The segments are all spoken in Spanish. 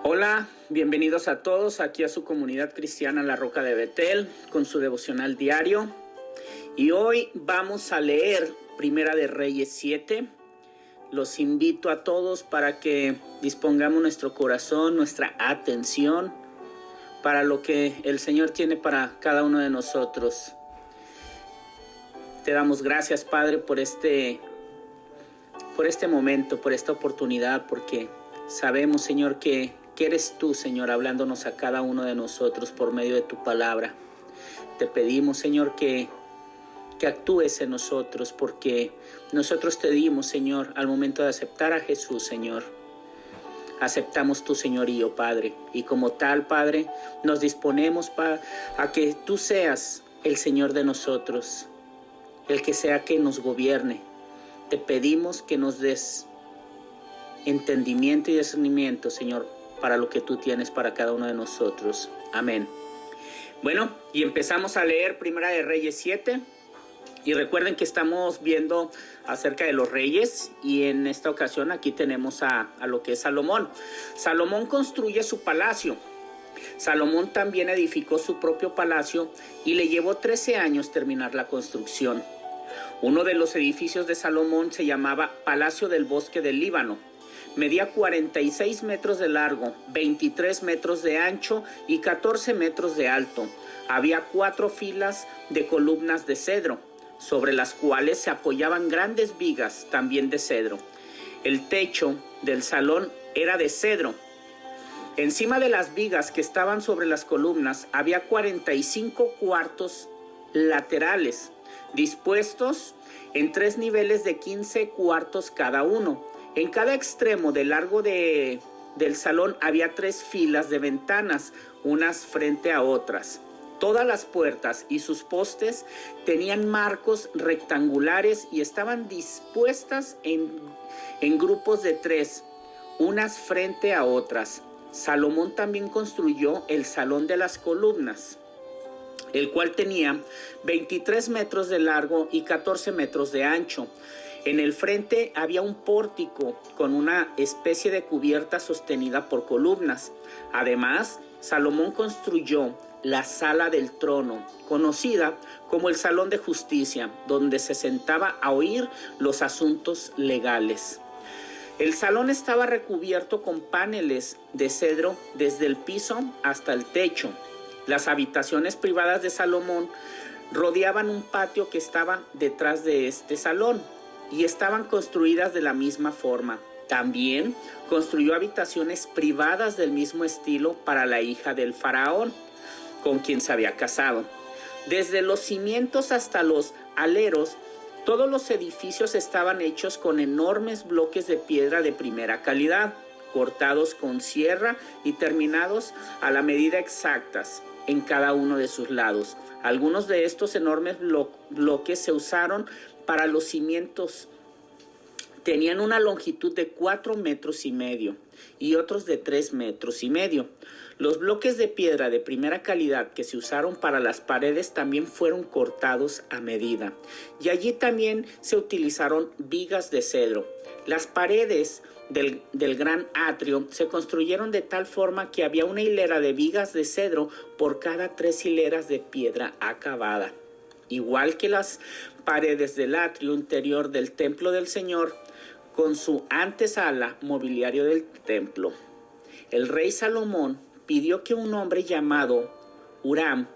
Hola, bienvenidos a todos aquí a su comunidad cristiana La Roca de Betel con su devocional diario. Y hoy vamos a leer Primera de Reyes 7. Los invito a todos para que dispongamos nuestro corazón, nuestra atención para lo que el Señor tiene para cada uno de nosotros. Te damos gracias, Padre, por este momento, por esta oportunidad, porque sabemos, Señor, que eres tú, Señor, hablándonos a cada uno de nosotros por medio de tu palabra. Te pedimos, Señor, que actúes en nosotros, porque nosotros te dimos, Señor, al momento de aceptar a Jesús, Señor. Aceptamos tu señorío, Padre, y como tal, Padre, nos disponemos a que tú seas el Señor de nosotros, el que sea que nos gobierne. Te pedimos que nos des entendimiento y discernimiento, Señor, para lo que tú tienes para cada uno de nosotros. Amén. Bueno, y empezamos a leer Primera de Reyes 7. Y recuerden que estamos viendo acerca de los reyes, y en esta ocasión aquí tenemos a lo que es Salomón. Salomón construye su palacio. Salomón también edificó su propio palacio y le llevó 13 años terminar la construcción. Uno de los edificios de Salomón se llamaba Palacio del Bosque del Líbano. Medía 46 metros de largo, 23 metros de ancho y 14 metros de alto. Había 4 filas de columnas de cedro, sobre las cuales se apoyaban grandes vigas también de cedro. El techo del salón era de cedro. Encima de las vigas que estaban sobre las columnas había 45 cuartos laterales, dispuestos en 3 niveles de 15 cuartos cada uno. En cada extremo del largo del salón había 3 filas de ventanas, unas frente a otras. Todas las puertas y sus postes tenían marcos rectangulares y estaban dispuestas en grupos de 3, unas frente a otras. Salomón también construyó el Salón de las Columnas, el cual tenía 23 metros de largo y 14 metros de ancho. En el frente había un pórtico con una especie de cubierta sostenida por columnas. Además, Salomón construyó la Sala del Trono, conocida como el Salón de Justicia, donde se sentaba a oír los asuntos legales. El salón estaba recubierto con paneles de cedro desde el piso hasta el techo. Las habitaciones privadas de Salomón rodeaban un patio que estaba detrás de este salón y estaban construidas de la misma forma. También construyó habitaciones privadas del mismo estilo para la hija del faraón, con quien se había casado. Desde los cimientos hasta los aleros, todos los edificios estaban hechos con enormes bloques de piedra de primera calidad, cortados con sierra y terminados a la medida exactas en cada uno de sus lados. Algunos de estos enormes bloques se usaron para los cimientos. Tenían una longitud de 4 metros y medio y otros de 3 metros y medio. Los bloques de piedra de primera calidad que se usaron para las paredes también fueron cortados a medida, y allí también se utilizaron vigas de cedro. Las paredes del gran atrio se construyeron de tal forma que había una hilera de vigas de cedro por cada 3 hileras de piedra acabada. Igual que las paredes del atrio interior del templo del Señor, con su antesala, mobiliario del templo. El rey Salomón pidió que un hombre llamado Huram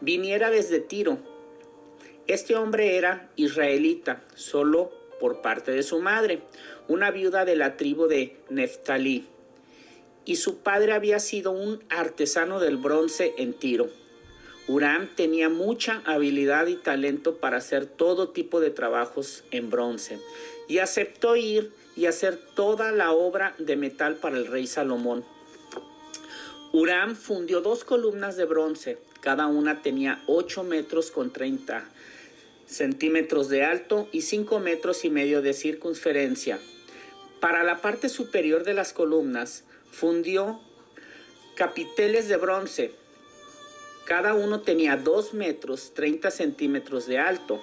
viniera desde Tiro. Este hombre era israelita, solo por parte de su madre, una viuda de la tribu de Neftalí, y su padre había sido un artesano del bronce en Tiro. Huram tenía mucha habilidad y talento para hacer todo tipo de trabajos en bronce, y aceptó ir y hacer toda la obra de metal para el rey Salomón. Huram fundió 2 columnas de bronce, cada una tenía 8 metros con 30 centímetros de alto y 5 metros y medio de circunferencia. Para la parte superior de las columnas fundió capiteles de bronce. Cada uno tenía 2 metros 30 centímetros de alto.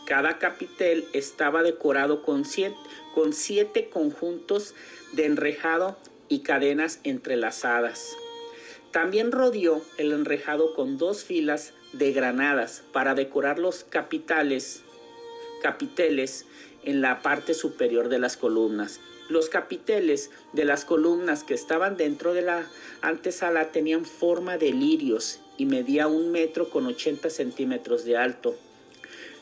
Cada capitel estaba decorado con 7 conjuntos de enrejado y cadenas entrelazadas. También rodeó el enrejado con 2 filas de granadas para decorar los capiteles en la parte superior de las columnas. Los capiteles de las columnas que estaban dentro de la antesala tenían forma de lirios y medía 1,80 m de alto.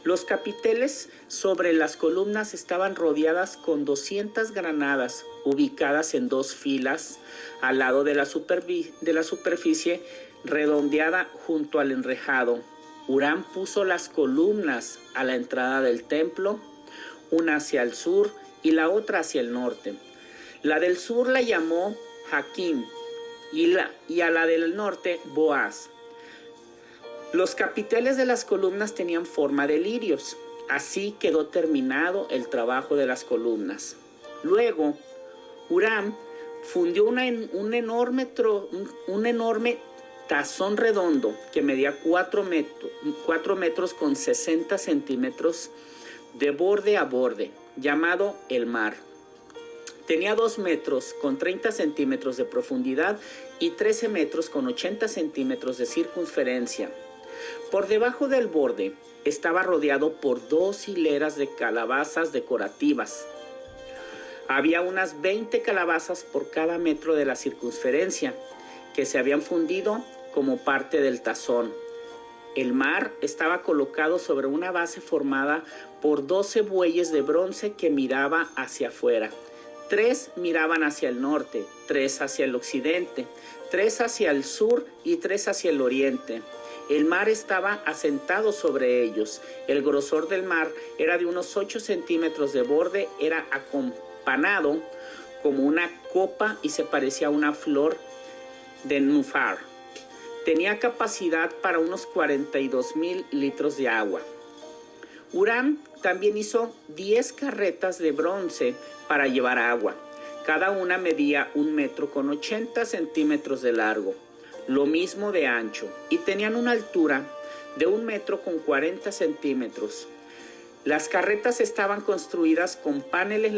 Los capiteles sobre las columnas estaban rodeadas con 200 granadas ubicadas en 2 filas al lado de la superficie redondeada junto al enrejado. Huram puso las columnas a la entrada del templo, una hacia el sur y la otra hacia el norte. La del sur la llamó Jaquín y a la del norte Boaz. Los capiteles de las columnas tenían forma de lirios. Así quedó terminado el trabajo de las columnas. Luego, Huram fundió un enorme tazón redondo que medía 4 metros con 60 centímetros de borde a borde, llamado el mar. Tenía 2 metros con 30 centímetros de profundidad y 13 metros con 80 centímetros de circunferencia. Por debajo del borde estaba rodeado por 2 hileras de calabazas decorativas. Había unas 20 calabazas por cada metro de la circunferencia que se habían fundido como parte del tazón. El mar estaba colocado sobre una base formada por 12 bueyes de bronce que miraba hacia afuera. 3 miraban hacia el norte, 3 hacia el occidente, 3 hacia el sur y 3 hacia el oriente. El mar estaba asentado sobre ellos. El grosor del mar era de unos 8 centímetros de borde, era acampanado como una copa y se parecía a una flor de nufar. Tenía capacidad para unos 42,000 litros de agua. Huram también hizo 10 carretas de bronce para llevar agua. Cada una medía 1,80 m de largo, lo mismo de ancho, y tenían una altura de 1,40 m. Las carretas estaban construidas con paneles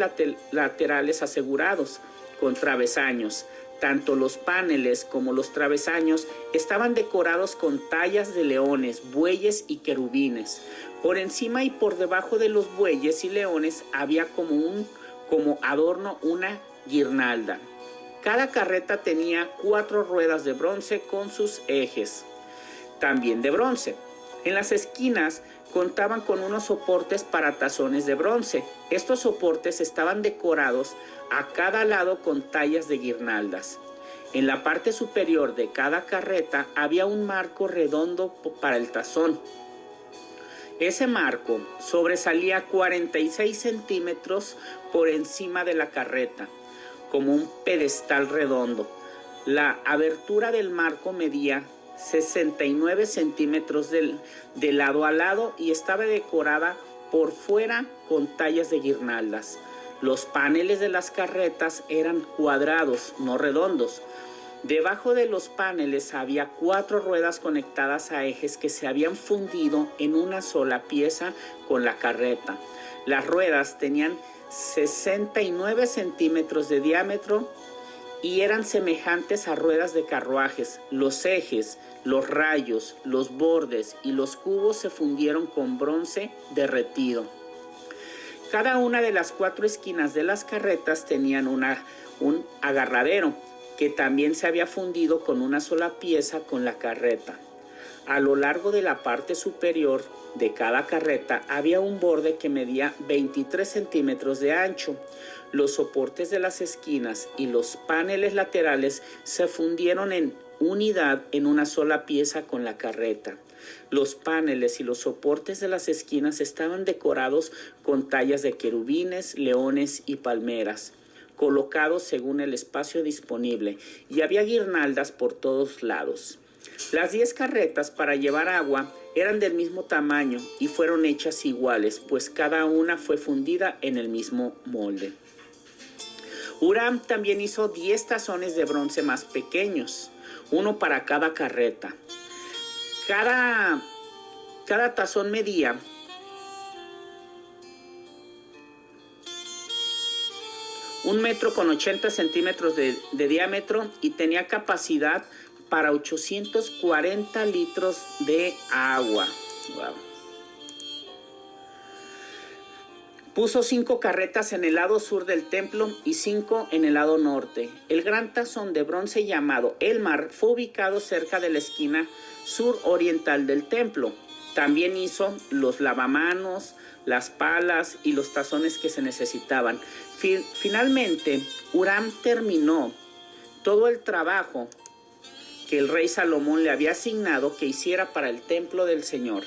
laterales asegurados, con travesaños. Tanto los paneles como los travesaños estaban decorados con tallas de leones, bueyes y querubines. Por encima y por debajo de los bueyes y leones había como adorno una guirnalda. Cada carreta tenía 4 ruedas de bronce con sus ejes, también de bronce. En las esquinas contaban con unos soportes para tazones de bronce. Estos soportes estaban decorados a cada lado con tallas de guirnaldas. En la parte superior de cada carreta había un marco redondo para el tazón. Ese marco sobresalía 46 centímetros por encima de la carreta, como un pedestal redondo. La abertura del marco medía 69 centímetros de lado a lado y estaba decorada por fuera con tallas de guirnaldas. Los paneles de las carretas eran cuadrados, no redondos. Debajo de los paneles había 4 ruedas conectadas a ejes que se habían fundido en una sola pieza con la carreta. Las ruedas tenían 69 centímetros de diámetro y eran semejantes a ruedas de carruajes. Los ejes, los rayos, los bordes y los cubos se fundieron con bronce derretido. Cada una de las 4 esquinas de las carretas tenían un agarradero que también se había fundido con una sola pieza con la carreta. A lo largo de la parte superior de cada carreta había un borde que medía 23 centímetros de ancho. Los soportes de las esquinas y los paneles laterales se fundieron en unidad en una sola pieza con la carreta. Los paneles y los soportes de las esquinas estaban decorados con tallas de querubines, leones y palmeras, colocados según el espacio disponible, y había guirnaldas por todos lados. Las 10 carretas para llevar agua eran del mismo tamaño y fueron hechas iguales, pues cada una fue fundida en el mismo molde. Huram también hizo 10 tazones de bronce más pequeños, uno para cada carreta. Cada tazón medía 1,80 m de diámetro y tenía capacidad para 840 litros de agua. Wow. Puso 5 carretas en el lado sur del templo y 5 en el lado norte. El gran tazón de bronce llamado El Mar fue ubicado cerca de la esquina suroriental del templo. También hizo los lavamanos, las palas y los tazones que se necesitaban. Finalmente, Huram terminó todo el trabajo que el rey Salomón le había asignado que hiciera para el templo del Señor.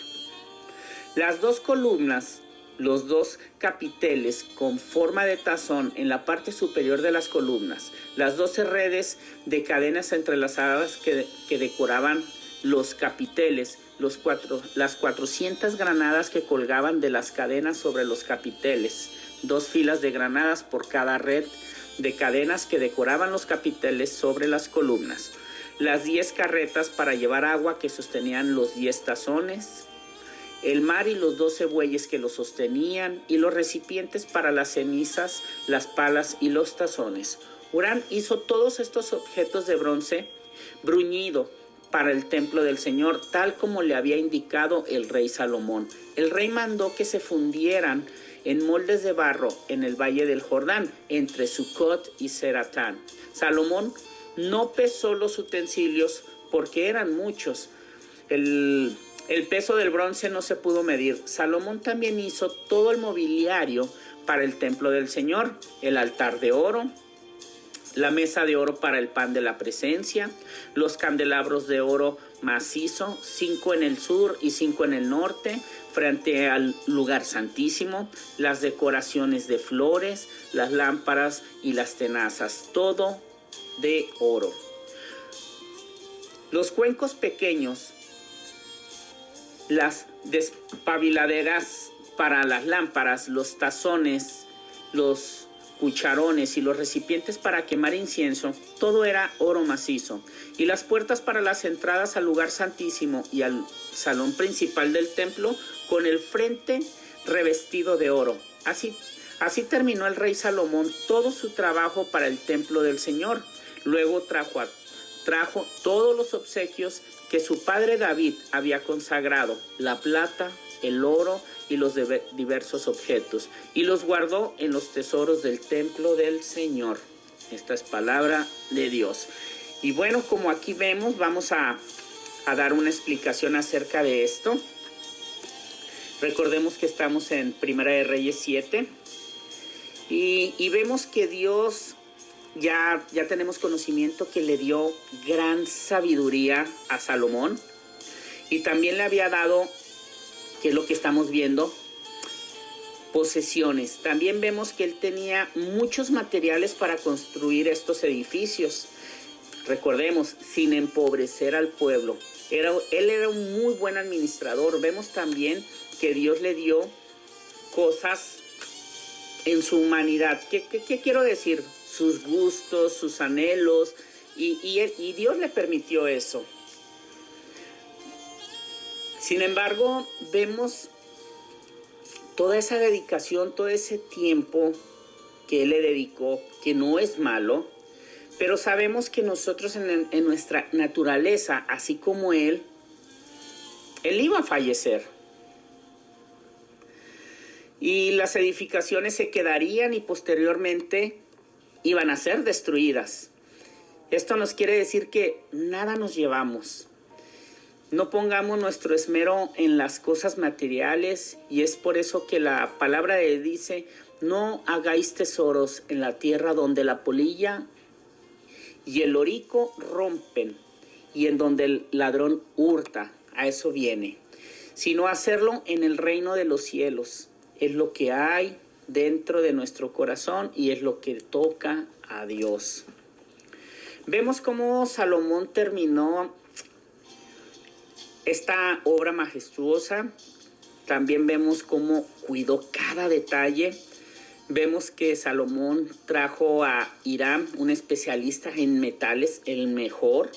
Las 2 columnas, los 2 capiteles con forma de tazón en la parte superior de las columnas, las 12 redes de cadenas entrelazadas que decoraban los capiteles, las 400 granadas que colgaban de las cadenas sobre los capiteles, 2 filas de granadas por cada red de cadenas que decoraban los capiteles sobre las columnas, las 10 carretas para llevar agua que sostenían los 10 tazones, el mar y los 12 bueyes que lo sostenían, y los recipientes para las cenizas, las palas y los tazones. Huram hizo todos estos objetos de bronce bruñido para el templo del Señor, tal como le había indicado el rey Salomón. El rey mandó que se fundieran en moldes de barro en el valle del Jordán, entre Sucot y Zeratán. Salomón no pesó los utensilios porque eran muchos. El peso del bronce no se pudo medir. Salomón también hizo todo el mobiliario para el templo del Señor: el altar de oro, la mesa de oro para el pan de la presencia, los candelabros de oro macizo, 5 en el sur y 5 en el norte, frente al lugar santísimo, las decoraciones de flores, las lámparas y las tenazas, todo de oro. Los cuencos pequeños, las despabiladeras para las lámparas, los tazones, los cucharones y los recipientes para quemar incienso, todo era oro macizo. Y las puertas para las entradas al lugar santísimo y al salón principal del templo, con el frente revestido de oro. Así terminó el rey Salomón todo su trabajo para el templo del Señor. Luego trajo todos los obsequios que su padre David había consagrado: la plata, el oro y los diversos objetos, y los guardó en los tesoros del templo del Señor. Esta es palabra de Dios. Y bueno, como aquí vemos, vamos a dar una explicación acerca de esto. Recordemos que estamos en Primera de Reyes 7 y vemos que Dios ya tenemos conocimiento que le dio gran sabiduría a Salomón, y también le había dado, que es lo que estamos viendo, posesiones. También vemos que él tenía muchos materiales para construir estos edificios. Recordemos, sin empobrecer al pueblo. Él era un muy buen administrador. Vemos también que Dios le dio cosas en su humanidad. ¿Qué quiero decir? Sus gustos, sus anhelos, y Dios le permitió eso. Sin embargo, vemos toda esa dedicación, todo ese tiempo que él le dedicó, que no es malo, pero sabemos que nosotros en nuestra naturaleza, así como él iba a fallecer. Y las edificaciones se quedarían y posteriormente iban a ser destruidas. Esto nos quiere decir que nada nos llevamos. No pongamos nuestro esmero en las cosas materiales, y es por eso que la palabra de Dios dice: no hagáis tesoros en la tierra donde la polilla y el lorico rompen, y en donde el ladrón hurta. A eso viene. Sino hacerlo en el reino de los cielos. Es lo que hay dentro de nuestro corazón y es lo que toca a Dios. Vemos cómo Salomón terminó esta obra majestuosa. También vemos cómo cuidó cada detalle. Vemos que Salomón trajo a Hiram, un especialista en metales, el mejor,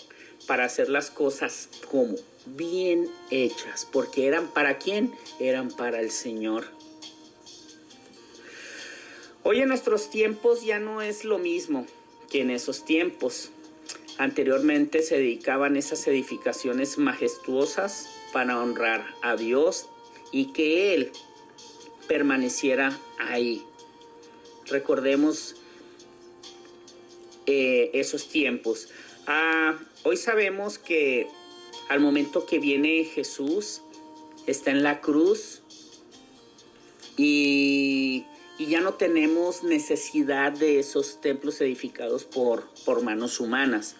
para hacer las cosas como bien hechas, porque eran ¿para quién? Eran para el Señor. Hoy en nuestros tiempos ya no es lo mismo que en esos tiempos. Anteriormente se dedicaban esas edificaciones majestuosas para honrar a Dios y que Él permaneciera ahí. Recordemos esos tiempos. Hoy sabemos que al momento que viene Jesús, está en la cruz y ya no tenemos necesidad de esos templos edificados por manos humanas.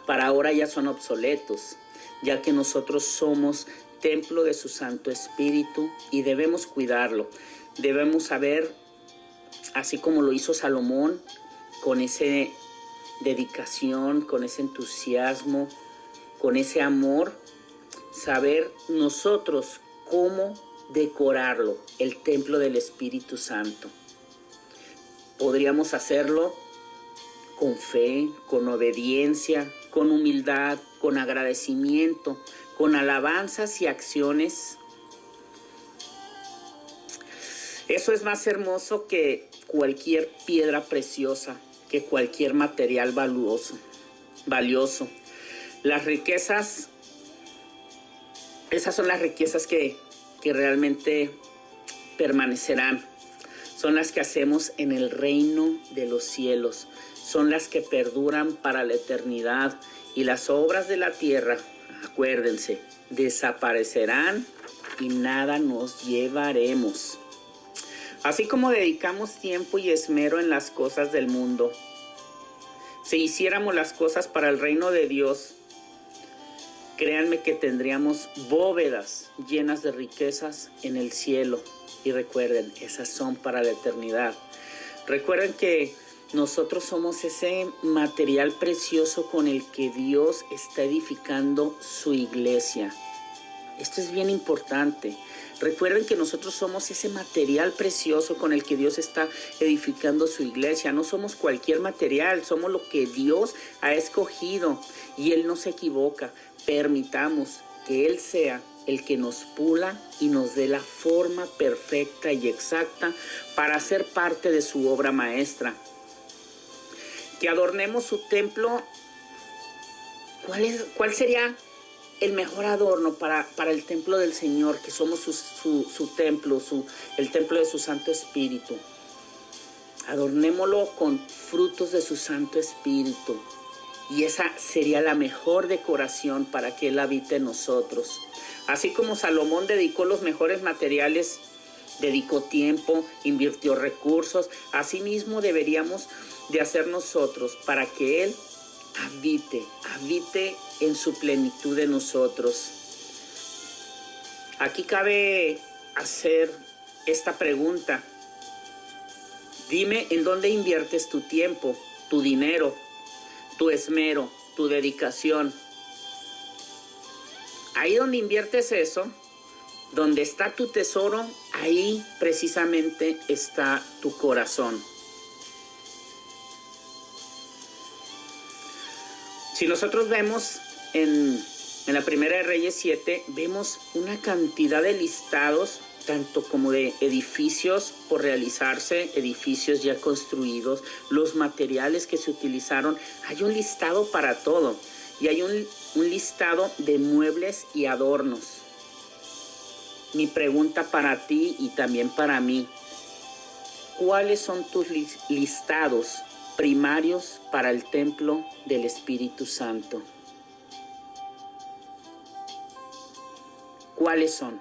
Para ahora ya son obsoletos, ya que nosotros somos templo de su Santo Espíritu y debemos cuidarlo. Debemos saber, así como lo hizo Salomón, con esa dedicación, con ese entusiasmo, con ese amor, saber nosotros cómo decorarlo, el templo del Espíritu Santo. Podríamos hacerlo con fe, con obediencia, con humildad, con agradecimiento, con alabanzas y acciones. Eso es más hermoso que cualquier piedra preciosa, que cualquier material valioso. Las riquezas, esas son las riquezas que realmente permanecerán. Son las que hacemos en el reino de los cielos. Son las que perduran para la eternidad. Y las obras de la tierra, acuérdense, desaparecerán y nada nos llevaremos. Así como dedicamos tiempo y esmero en las cosas del mundo, si hiciéramos las cosas para el reino de Dios, créanme que tendríamos bóvedas llenas de riquezas en el cielo. Y recuerden, esas son para la eternidad. Recuerden que nosotros somos ese material precioso con el que Dios está edificando su iglesia. Esto es bien importante. Recuerden que nosotros somos ese material precioso con el que Dios está edificando su iglesia. No somos cualquier material, somos lo que Dios ha escogido y Él no se equivoca. Permitamos que Él sea el que nos pula y nos dé la forma perfecta y exacta para ser parte de su obra maestra. Que adornemos su templo. ¿Cuál sería el mejor adorno para el templo del Señor, que somos su templo, el templo de su Santo Espíritu? Adornémoslo con frutos de su Santo Espíritu. Y esa sería la mejor decoración para que Él habite en nosotros. Así como Salomón dedicó los mejores materiales, dedicó tiempo, invirtió recursos, asimismo deberíamos de hacer nosotros para que Él habite en su plenitud de nosotros. Aquí cabe hacer esta pregunta. Dime en dónde inviertes tu tiempo, tu dinero, tu esmero, tu dedicación. Ahí donde inviertes eso, donde está tu tesoro, ahí precisamente está tu corazón. Si nosotros vemos en la Primera de Reyes 7, vemos una cantidad de listados, tanto como de edificios por realizarse, edificios ya construidos, los materiales que se utilizaron. Hay un listado para todo y hay un listado de muebles y adornos. Mi pregunta para ti y también para mí: ¿cuáles son tus listados primarios para el templo del Espíritu Santo? ¿Cuáles son?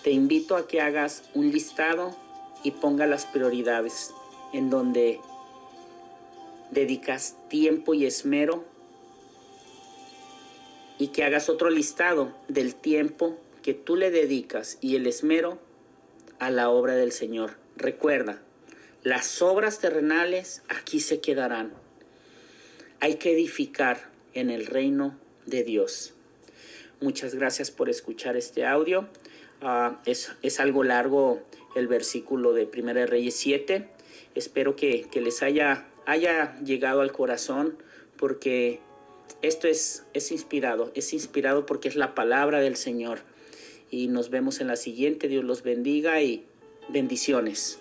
Te invito a que hagas un listado y ponga las prioridades en donde dedicas tiempo y esmero, y que hagas otro listado del tiempo que tú le dedicas y el esmero a la obra del Señor. Recuerda, las obras terrenales aquí se quedarán. Hay que edificar en el reino de Dios. Muchas gracias por escuchar este audio. Es algo largo el versículo de Primera de Reyes 7. Espero que les haya llegado al corazón, porque esto es inspirado porque es la palabra del Señor. Y nos vemos en la siguiente. Dios los bendiga y bendiciones.